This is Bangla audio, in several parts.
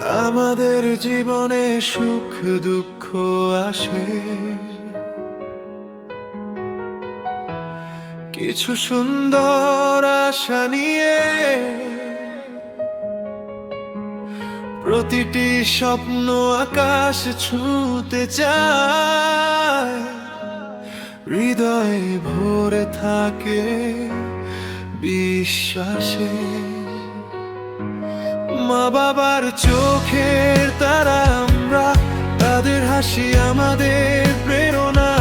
আমাদের জীবনে সুখ দুঃখ আসে, কিছু সুন্দর আশা নিয়ে। প্রতিটি স্বপ্ন আকাশ ছুঁতে চায়, হৃদয় ভরে থাকে বিশ্বাসে। মা বাবার চোখের তারা আমরা, তাদের হাসি আমাদের প্রেরণা।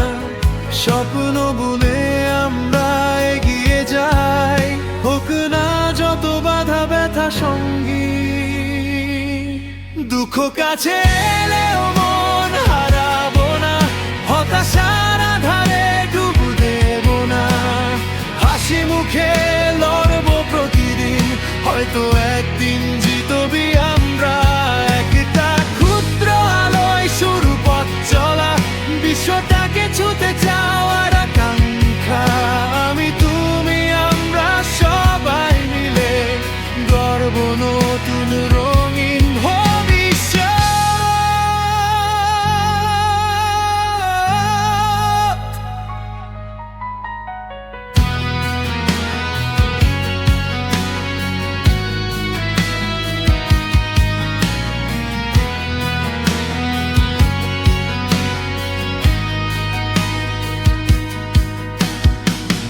স্বপ্ন বুনে আমরা এগিয়ে যাই, হোক না যত বাধা ব্যথা সঙ্গী। দুঃখ কাছে এলেও মন হারাবো না, হতাশার আধারে ডুব দেব না। হাসি মুখে লড়বো প্রতিদিন, হয়তো একদিন জিতবি আমরা। একটা ক্ষুদ্র আলোয় শুরু পথ চলা, বিশ্বটাকে ছুঁতে যাওয়ার আকাঙ্ক্ষা। আমি তুমি আমরা সবাই মিলে গর্ব নতুন রঙিন ভবিষ্যৎ।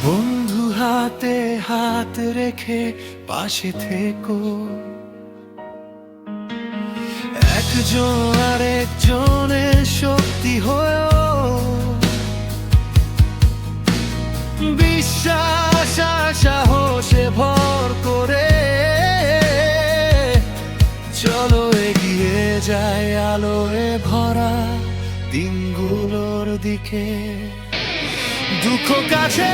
বন্ধু হাতে হাত রেখে পাশে থেকো, একজন আরেকজনের শক্তি হয়েও। বিশ্বাস আর সাহসে ভর করে চলো এগিয়ে যায় আলোয় ভরা দিনগুলোর দিকে। দুঃখ কাছে